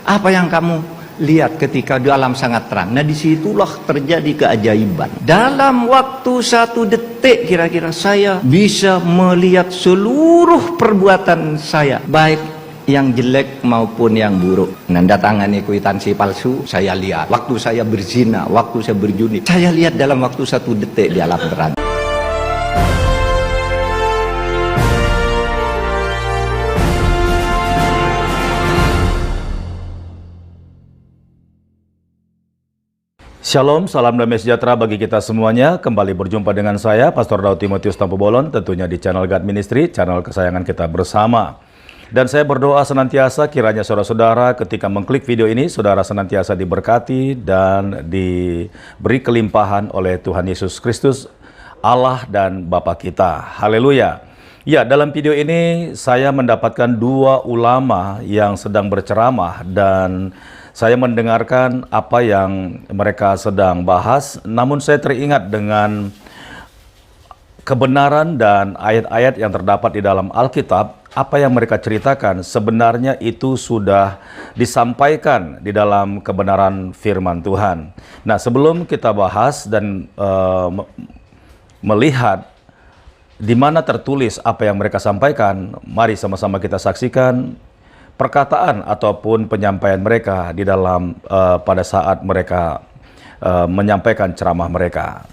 Apa yang kamu lihat ketika di alam sangat terang? Nah, disitulah terjadi keajaiban. Dalam waktu 1 detik kira-kira saya bisa melihat seluruh perbuatan saya, baik yang jelek maupun yang buruk. Menandatangani kwitansi palsu, saya lihat. Waktu saya berzina, waktu saya berjudi, saya lihat dalam waktu 1 detik di alam terang. Shalom, salam damai sejahtera bagi kita semuanya. Kembali berjumpa dengan saya, Pastor Daud Timotius Tampu-Bolon, tentunya di channel God Ministry, channel kesayangan kita bersama. Dan saya berdoa senantiasa kiranya saudara-saudara ketika mengklik video ini, saudara senantiasa diberkati dan diberi kelimpahan oleh Tuhan Yesus Kristus, Allah dan Bapa kita. Haleluya. Ya, dalam video ini saya mendapatkan 2 ulama yang sedang berceramah dan saya mendengarkan apa yang mereka sedang bahas, namun saya teringat dengan kebenaran dan ayat-ayat yang terdapat di dalam Alkitab. Apa yang mereka ceritakan sebenarnya itu sudah disampaikan di dalam kebenaran firman Tuhan. Nah, sebelum kita bahas dan melihat di mana tertulis apa yang mereka sampaikan, mari sama-sama kita saksikan perkataan ataupun penyampaian mereka di dalam pada saat mereka menyampaikan ceramah mereka.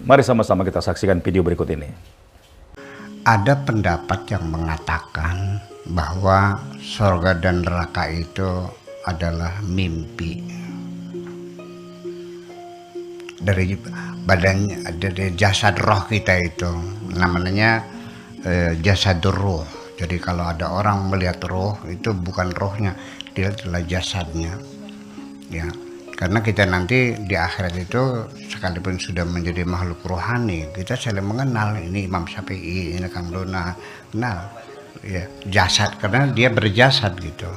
Mari sama-sama kita saksikan video berikut ini. Ada pendapat yang mengatakan bahwa surga dan neraka itu adalah mimpi dari badannya, dari jasad roh kita itu, namanya jasadur ruh. Jadi kalau ada orang melihat roh, itu bukan rohnya, dia adalah jasadnya. Ya, karena kita nanti di akhirat itu sekalipun sudah menjadi makhluk rohani, kita saling mengenal. Ini Imam Syafi'i, ini Kang Dona, kenal. Ya, jasad, karena dia berjasad gitu.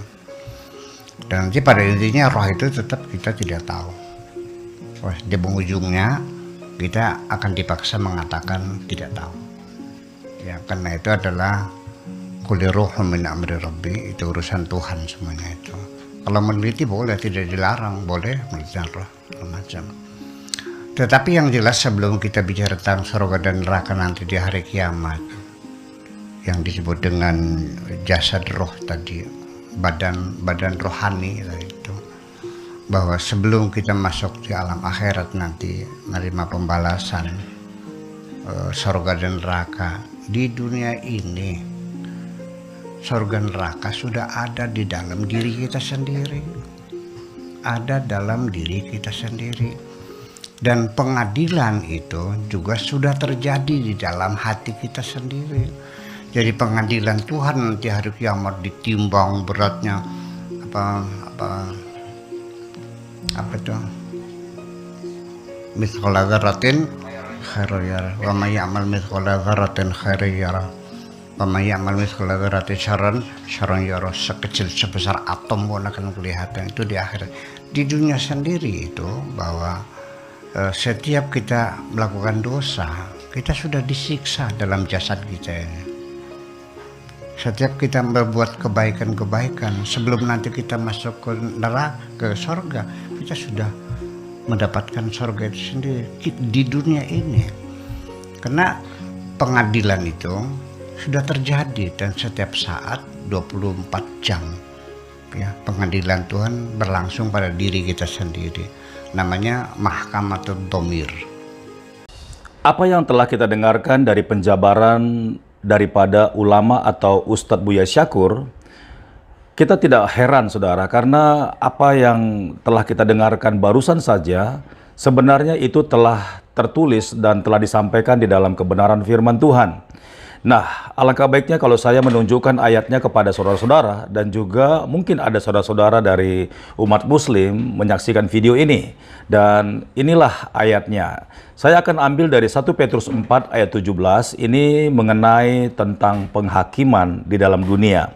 Dan nanti pada intinya roh itu tetap kita tidak tahu. Wah, di penghujungnya kita akan dipaksa mengatakan tidak tahu. Ya, karena itu adalah kulli ruhun min amri rabbi, itu urusan Tuhan semuanya itu. Kalau meneliti boleh, tidak dilarang, boleh meneliti roh macam. Tetapi yang jelas sebelum kita bicara tentang surga dan neraka nanti di hari kiamat, yang disebut dengan jasad roh tadi, badan rohani itu, bahwa sebelum kita masuk di alam akhirat nanti menerima pembalasan surga dan neraka di dunia ini, surga neraka sudah ada di dalam diri kita sendiri, ada dalam diri kita sendiri, dan pengadilan itu juga sudah terjadi di dalam hati kita sendiri. Jadi pengadilan Tuhan nanti hari kiamat ditimbang beratnya apa itu, mithqala dzarratin khairan yarah wa may ya'mal mithqala dzarratin khairan yarah. Pemayamal mithqala dzarratin syarran yarah, sekecil sebesar atom pun akan kelihatan. Itu di akhirat. Di dunia sendiri itu bahwa setiap kita melakukan dosa, kita sudah disiksa dalam jasad kita ini. Setiap kita berbuat kebaikan-kebaikan, sebelum nanti kita masuk ke neraka, ke surga, kita sudah mendapatkan surga itu sendiri di dunia ini. Karena pengadilan itu sudah terjadi dan setiap saat 24 jam ya, pengadilan Tuhan berlangsung pada diri kita sendiri, namanya Mahkamatul Dhamir. Apa yang telah kita dengarkan dari penjabaran daripada ulama atau Ustadz Buya Syakur, kita tidak heran saudara, karena apa yang telah kita dengarkan barusan saja sebenarnya itu telah tertulis dan telah disampaikan di dalam kebenaran firman Tuhan. Nah, alangkah baiknya kalau saya menunjukkan ayatnya kepada saudara-saudara dan juga mungkin ada saudara-saudara dari umat muslim menyaksikan video ini. Dan inilah ayatnya. Saya akan ambil dari 1 Petrus 4 ayat 17, ini mengenai tentang penghakiman di dalam dunia.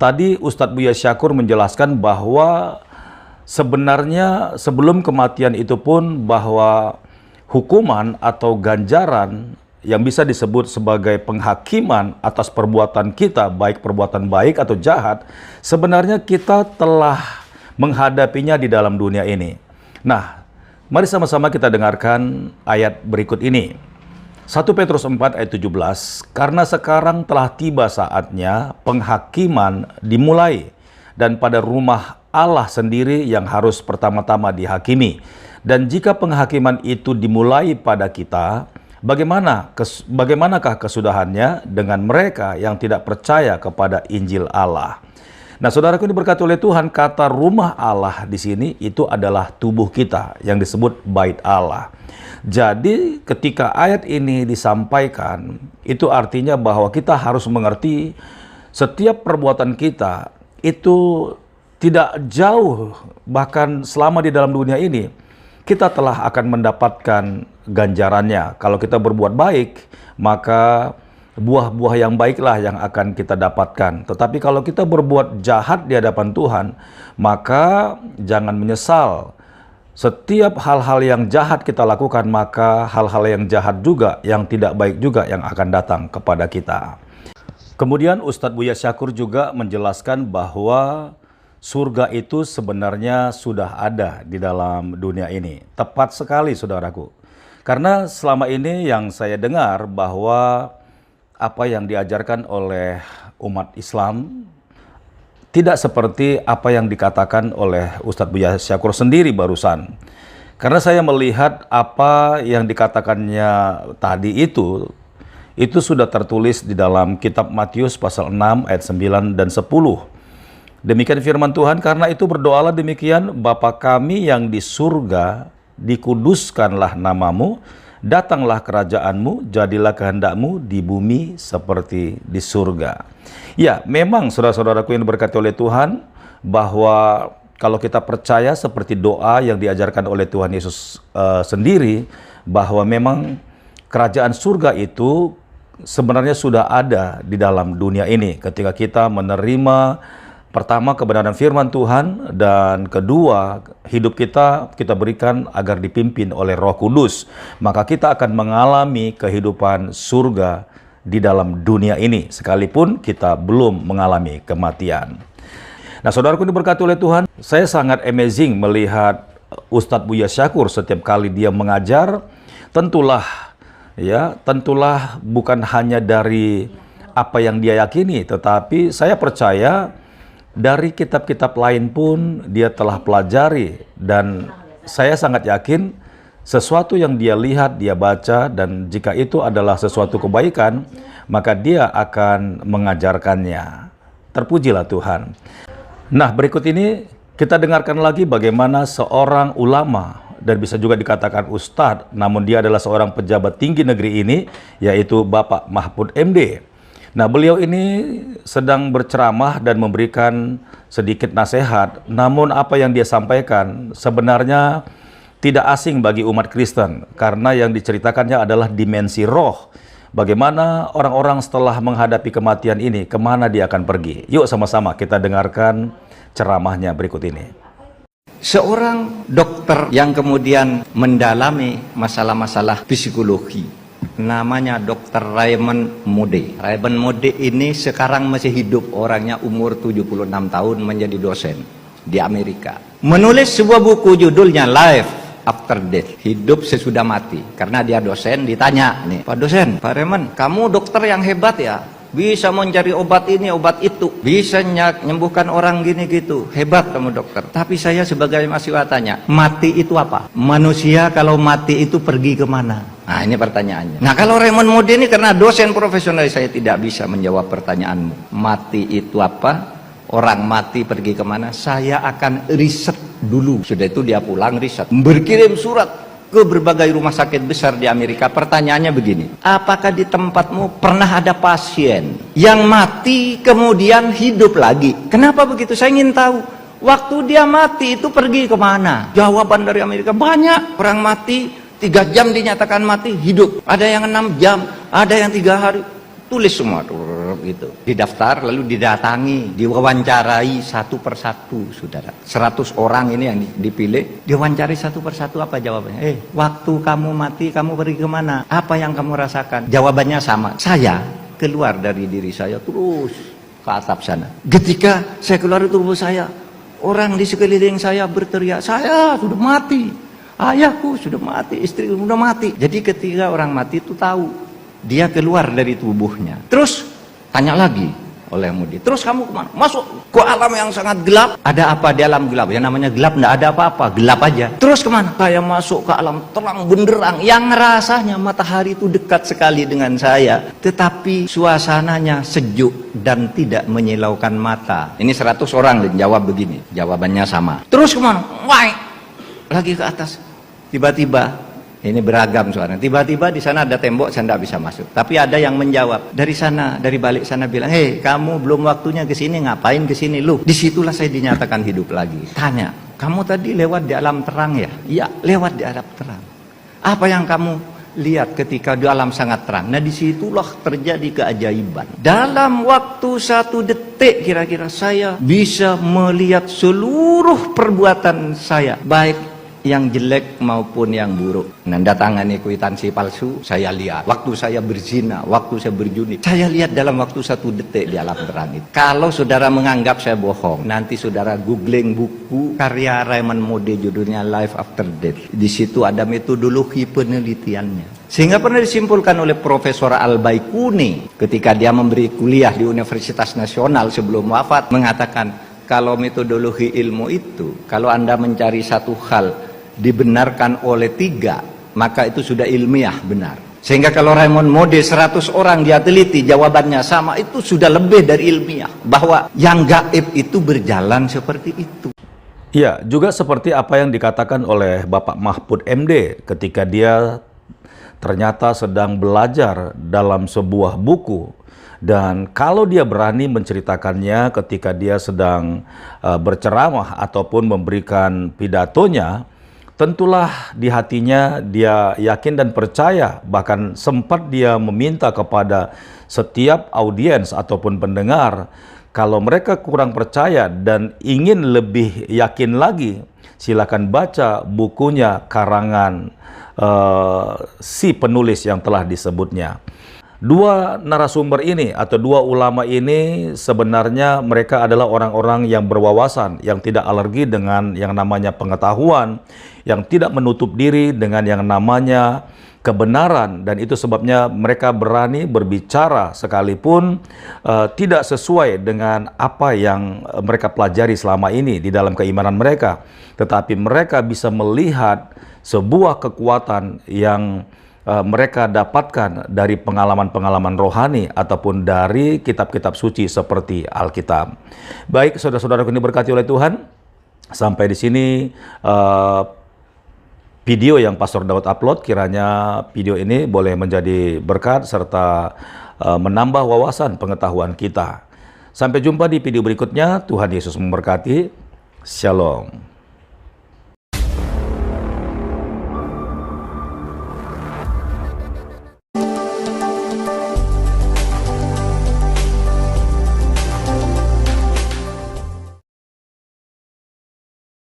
Tadi Ustadz Buya Syakur menjelaskan bahwa sebenarnya sebelum kematian itu pun bahwa hukuman atau ganjaran yang bisa disebut sebagai penghakiman atas perbuatan kita, baik perbuatan baik atau jahat, sebenarnya kita telah menghadapinya di dalam dunia ini. Nah, mari sama-sama kita dengarkan ayat berikut ini. 1 Petrus 4 ayat 17, karena sekarang telah tiba saatnya penghakiman dimulai, dan pada rumah Allah sendiri yang harus pertama-tama dihakimi. Dan jika penghakiman itu dimulai pada kita, bagaimanakah kesudahannya dengan mereka yang tidak percaya kepada Injil Allah? Nah, saudaraku ini diberkati oleh Tuhan, kata rumah Allah di sini itu adalah tubuh kita yang disebut bait Allah. Jadi ketika ayat ini disampaikan, itu artinya bahwa kita harus mengerti setiap perbuatan kita itu tidak jauh, bahkan selama di dalam dunia ini, kita telah akan mendapatkan ganjarannya. Kalau kita berbuat baik, maka buah-buah yang baiklah yang akan kita dapatkan. Tetapi kalau kita berbuat jahat di hadapan Tuhan, maka jangan menyesal. Setiap hal-hal yang jahat kita lakukan, maka hal-hal yang jahat juga, yang tidak baik juga yang akan datang kepada kita. Kemudian Ustadz Buya Syakur juga menjelaskan bahwa surga itu sebenarnya sudah ada di dalam dunia ini. Tepat sekali, saudaraku. Karena selama ini yang saya dengar bahwa apa yang diajarkan oleh umat Islam tidak seperti apa yang dikatakan oleh Ustadz Buya Syakur sendiri barusan. Karena saya melihat apa yang dikatakannya tadi itu sudah tertulis di dalam kitab Matius pasal 6 ayat 9 dan 10. Demikian firman Tuhan, karena itu berdoalah demikian, Bapa kami yang di surga, dikuduskanlah namamu, datanglah kerajaanmu, jadilah kehendakmu di bumi seperti di surga. Ya, memang saudara-saudaraku yang diberkati oleh Tuhan, bahwa kalau kita percaya seperti doa yang diajarkan oleh Tuhan Yesus sendiri, bahwa memang kerajaan surga itu sebenarnya sudah ada di dalam dunia ini. Ketika kita menerima pertama kebenaran firman Tuhan, dan kedua hidup kita berikan agar dipimpin oleh Roh Kudus, maka kita akan mengalami kehidupan surga di dalam dunia ini sekalipun kita belum mengalami kematian. Nah, saudaraku diberkati oleh Tuhan, saya sangat amazing melihat Ustadz Buya Syakur setiap kali dia mengajar, tentulah bukan hanya dari apa yang dia yakini, tetapi saya percaya dari kitab-kitab lain pun dia telah pelajari, dan saya sangat yakin sesuatu yang dia lihat, dia baca, dan jika itu adalah sesuatu kebaikan, maka dia akan mengajarkannya. Terpujilah Tuhan. Nah, berikut ini kita dengarkan lagi bagaimana seorang ulama, dan bisa juga dikatakan ustadz, namun dia adalah seorang pejabat tinggi negeri ini, yaitu Bapak Mahfud MD. Nah, beliau ini sedang berceramah dan memberikan sedikit nasihat, namun apa yang dia sampaikan sebenarnya tidak asing bagi umat Kristen, karena yang diceritakannya adalah dimensi roh. Bagaimana orang-orang setelah menghadapi kematian ini, kemana dia akan pergi. Yuk sama-sama kita dengarkan ceramahnya berikut ini. Seorang dokter yang kemudian mendalami masalah-masalah psikologi, namanya Dr. Raymond Moody. Raymond Moody ini sekarang masih hidup, orangnya umur 76 tahun, menjadi dosen di Amerika. Menulis sebuah buku judulnya Life After Death, hidup sesudah mati. Karena dia dosen, ditanya nih, Pak dosen, Pak Raymond, kamu dokter yang hebat ya, bisa mencari obat ini, obat itu, bisa menyembuhkan orang gini gitu, hebat kamu dokter. Tapi saya sebagai mahasiswa tanya, mati itu apa? Manusia kalau mati itu pergi kemana? Nah, ini pertanyaannya. Nah, kalau Raymond Moody ini karena dosen profesional, saya tidak bisa menjawab pertanyaanmu. Mati itu apa? Orang mati pergi kemana? Saya akan riset dulu. Sudah itu dia pulang riset, berkirim surat ke berbagai rumah sakit besar di Amerika. Pertanyaannya begini, apakah di tempatmu pernah ada pasien yang mati kemudian hidup lagi? Kenapa begitu? Saya ingin tahu, waktu dia mati itu pergi kemana? Jawaban dari Amerika banyak. Orang mati 3 jam dinyatakan mati, hidup. Ada yang 6 jam, ada yang 3 hari. Tulis semua gitu, didaftar, lalu didatangi, diwawancarai satu persatu, saudara. 100 orang ini yang dipilih, diwawancari satu persatu. Apa jawabannya? Waktu kamu mati, kamu pergi kemana? Apa yang kamu rasakan? Jawabannya sama. Saya keluar dari diri saya terus ke atap sana. Ketika saya keluar itu tubuh saya Orang di sekeliling saya berteriak, saya sudah mati, ayahku sudah mati, istriku sudah mati. Jadi ketika orang mati itu tahu, dia keluar dari tubuhnya. Terus tanya lagi oleh Mudi, terus kamu kemana? Masuk ke alam yang sangat gelap. Ada apa di alam gelap? Yang namanya gelap tidak ada apa-apa, gelap aja. Terus kemana? Saya masuk ke alam terang benderang, yang rasanya matahari itu dekat sekali dengan saya, tetapi suasananya sejuk dan tidak menyilaukan mata. Ini 100 orang jawab begini, jawabannya sama. Terus kemana? Wah, lagi ke atas. Tiba-tiba, ini beragam suara. Tiba-tiba di sana ada tembok, saya tidak bisa masuk. Tapi ada yang menjawab dari sana, dari balik sana bilang, hei, kamu belum waktunya ke sini, ngapain ke sini lu? Disitulah saya dinyatakan hidup lagi. Tanya, kamu tadi lewat di alam terang ya? Iya, lewat di alam terang. Apa yang kamu lihat ketika di alam sangat terang? Nah, disitulah terjadi keajaiban. Dalam waktu 1 detik kira-kira saya bisa melihat seluruh perbuatan saya, baik yang jelek maupun yang buruk. Menandatangani kwitansi palsu, saya lihat. Waktu saya berzina, waktu saya berjudi, saya lihat dalam waktu 1 detik di alam terang itu. Kalau saudara menganggap saya bohong, nanti saudara googling buku karya Raymond Moody judulnya Life After Death. Di situ ada metodologi penelitiannya. Sehingga pernah disimpulkan oleh Profesor Al-Baikuni ketika dia memberi kuliah di Universitas Nasional sebelum wafat, mengatakan kalau metodologi ilmu itu, kalau Anda mencari satu hal dibenarkan oleh 3, maka itu sudah ilmiah benar. Sehingga kalau Raymond Moody 100 orang dia teliti, jawabannya sama, itu sudah lebih dari ilmiah, bahwa yang gaib itu berjalan seperti itu. Ya, juga seperti apa yang dikatakan oleh Bapak Mahfud MD ketika dia ternyata sedang belajar dalam sebuah buku. Dan kalau dia berani menceritakannya ketika dia sedang berceramah ataupun memberikan pidatonya, tentulah di hatinya dia yakin dan percaya, bahkan sempat dia meminta kepada setiap audiens ataupun pendengar, kalau mereka kurang percaya dan ingin lebih yakin lagi, silakan baca bukunya karangan si penulis yang telah disebutnya. 2 narasumber ini atau 2 ulama ini sebenarnya mereka adalah orang-orang yang berwawasan, yang tidak alergi dengan yang namanya pengetahuan, yang tidak menutup diri dengan yang namanya kebenaran, dan itu sebabnya mereka berani berbicara sekalipun tidak sesuai dengan apa yang mereka pelajari selama ini di dalam keimanan mereka, tetapi mereka bisa melihat sebuah kekuatan yang mereka dapatkan dari pengalaman-pengalaman rohani ataupun dari kitab-kitab suci seperti Alkitab. Baik, saudara-saudaraku ini berkati oleh Tuhan. Sampai di sini video yang Pastor Daud upload, kiranya video ini boleh menjadi berkat serta menambah wawasan pengetahuan kita. Sampai jumpa di video berikutnya. Tuhan Yesus memberkati. Shalom.